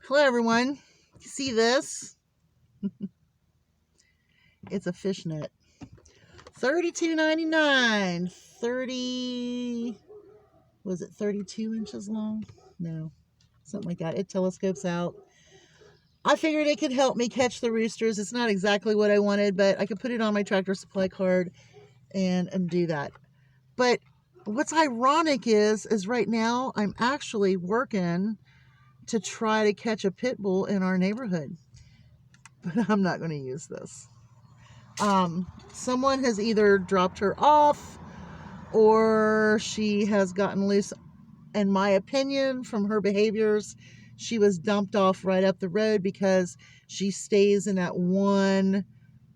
Hello everyone. You see this? It's a fishnet. $32.99. 30, was it 32 inches long? No, something like that. It telescopes out. I figured it could help me catch the roosters. It's not exactly what I wanted, but I could put it on my Tractor Supply card and do that. But what's ironic is right now I'm actually working to try to catch a pit bull in our neighborhood. But I'm not going to use this. Someone has either dropped her off or she has gotten loose. In my opinion, from her behaviors, she was dumped off right up the road because she stays in that one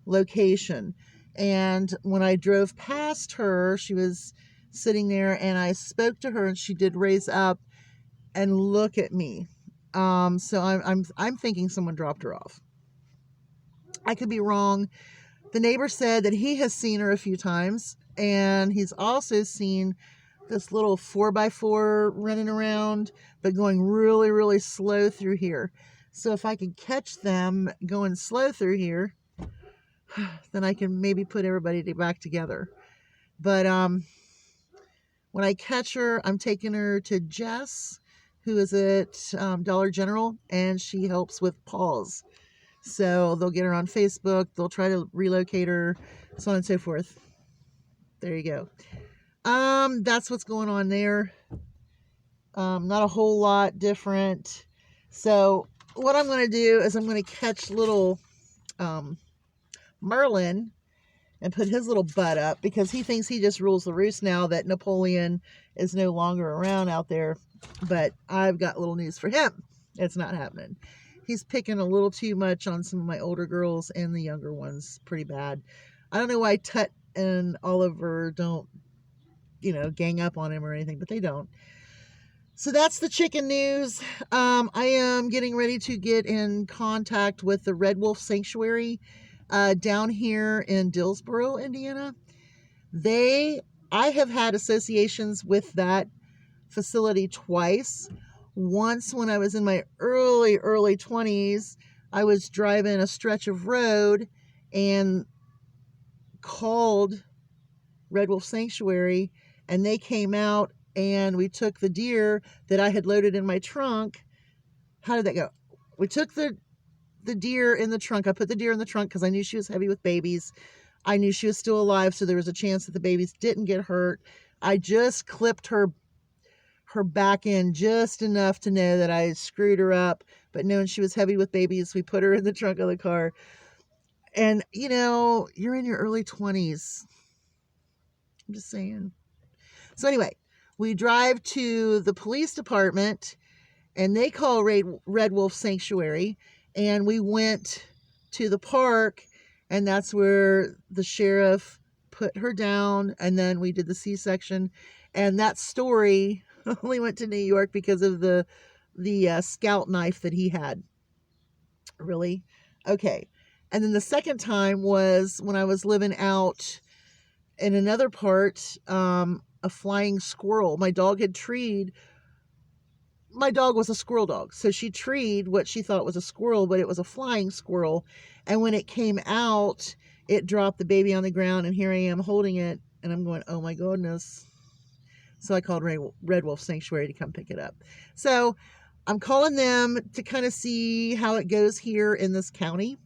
location. And when I drove past her, she was sitting there and I spoke to her and she did raise up and look at me. So I'm thinking someone dropped her off. I could be wrong. The neighbor said that he has seen her a few times, and he's also seen this little 4x4 running around, but going really, really slow through here. So if I could catch them going slow through here, then I can maybe put everybody back together. But when I catch her, I'm taking her to Jess, who is at Dollar General, and she helps with paws. So they'll get her on Facebook, they'll try to relocate her, so on and so forth. There you go. That's what's going on there. Not a whole lot different. So what I'm going to do is I'm going to catch little Merlin and put his little butt up because he thinks he just rules the roost now that Napoleon is no longer around out there. But I've got little news for him. It's not happening. He's picking a little too much on some of my older girls and the younger ones pretty bad. I don't know why Tut and Oliver don't, gang up on him or anything, but they don't. So that's the chicken news. I am getting ready to get in contact with the Red Wolf Sanctuary down here in Dillsboro, Indiana. I have had associations with that facility twice. Once when I was in my early 20s, I was driving a stretch of road and called Red Wolf Sanctuary, and they came out and we took the deer that I had loaded in my trunk. How did that go? We took the deer in the trunk. I put the deer in the trunk because I knew she was heavy with babies. I knew she was still alive, so there was a chance that the babies didn't get hurt. I just clipped her back in just enough to know that I screwed her up, but knowing she was heavy with babies, we put her in the trunk of the car. And, you're in your early 20s. I'm just saying. So anyway, we drive to the police department, and they call Red Wolf Sanctuary, and we went to the park, and that's where the sheriff put her down, and then we did the C-section, and that story only went to New York because of the scout knife that he had. Really? Okay. And then the second time was when I was living out in another part, a flying squirrel. My dog was a squirrel dog. So she treed what she thought was a squirrel, but it was a flying squirrel. And when it came out, it dropped the baby on the ground, and here I am holding it, and I'm going, oh my goodness. So I called Red Wolf Sanctuary to come pick it up. So I'm calling them to kind of see how it goes here in this county.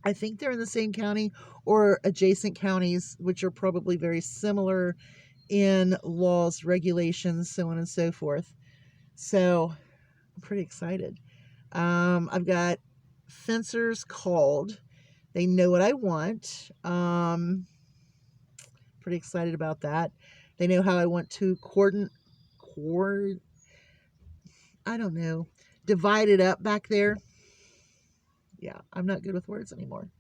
I think they're in the same county or adjacent counties, which are probably very similar in laws, regulations, so on and so forth. So I'm pretty excited. I've got fencers called. They know what I want. Pretty excited about that. They know how I want to divide it up back there. Yeah, I'm not good with words anymore.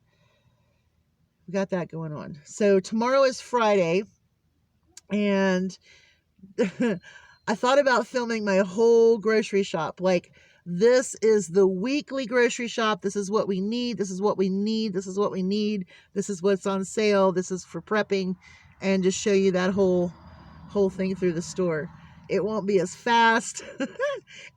We got that going on. So tomorrow is Friday, and I thought about filming my whole grocery shop. Like, this is the weekly grocery shop. This is what we need. This is what we need. This is what we need. This is what's on sale. This is for prepping, and just show you that whole thing through the store. it won't be as fast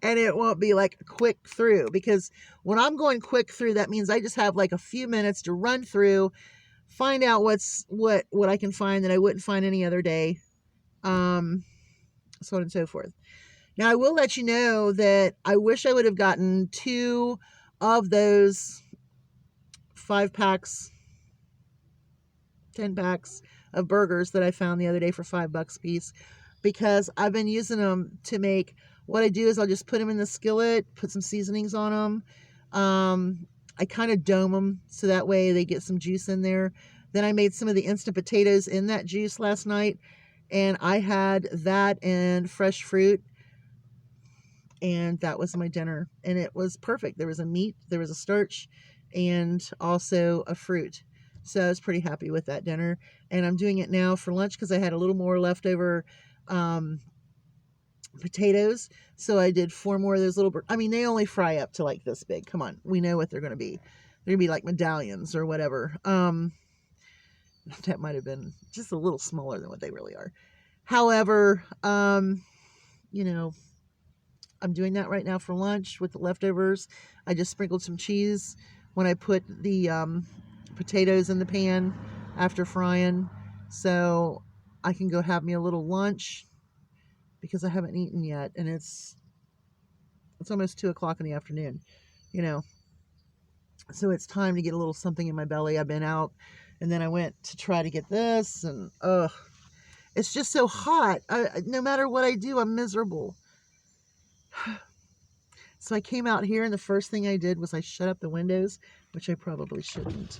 and it won't be like quick through, because when I'm going quick through, that means I just have like a few minutes to run through, find out what I can find that I wouldn't find any other day, so on and so forth. Now, I will let you know that I wish I would have gotten 2 of those 5 packs, 10 packs of burgers that I found the other day for $5 a piece, because I've been using them to make, what I do is I'll just put them in the skillet, put some seasonings on them. I kind of dome them so that way they get some juice in there. Then I made some of the instant potatoes in that juice last night, and I had that and fresh fruit, and that was my dinner, and it was perfect. There was a meat, there was a starch, and also a fruit. So I was pretty happy with that dinner, and I'm doing it now for lunch because I had a little more leftover potatoes. So I did 4 more of those little, I mean, they only fry up to like this big. Come on, we know what they're going to be. They're going to be like medallions or whatever. That might have been just a little smaller than what they really are. However, you know, I'm doing that right now for lunch with the leftovers. I just sprinkled some cheese when I put the potatoes in the pan after frying, so I can go have me a little lunch because I haven't eaten yet, and it's almost 2 o'clock in the afternoon, you know. So it's time to get a little something in my belly. I've been out, and then I went to try to get this, and it's just so hot. No matter what I do, I'm miserable. So I came out here, and the first thing I did was I shut up the windows, which I probably shouldn't.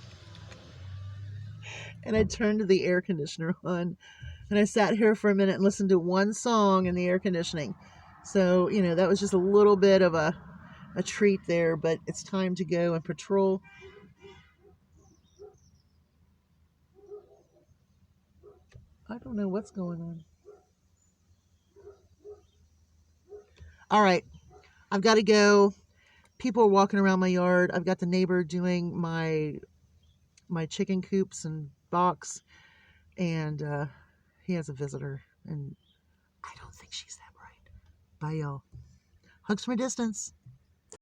And I turned the air conditioner on, and I sat here for a minute and listened to one song in the air conditioning. So, you know, that was just a little bit of a treat there, but it's time to go and patrol. I don't know what's going on. All right, I've got to go. People are walking around my yard. I've got the neighbor doing my chicken coops and box, and he has a visitor, and I don't think she's that bright. Bye, y'all. Hugs from a distance.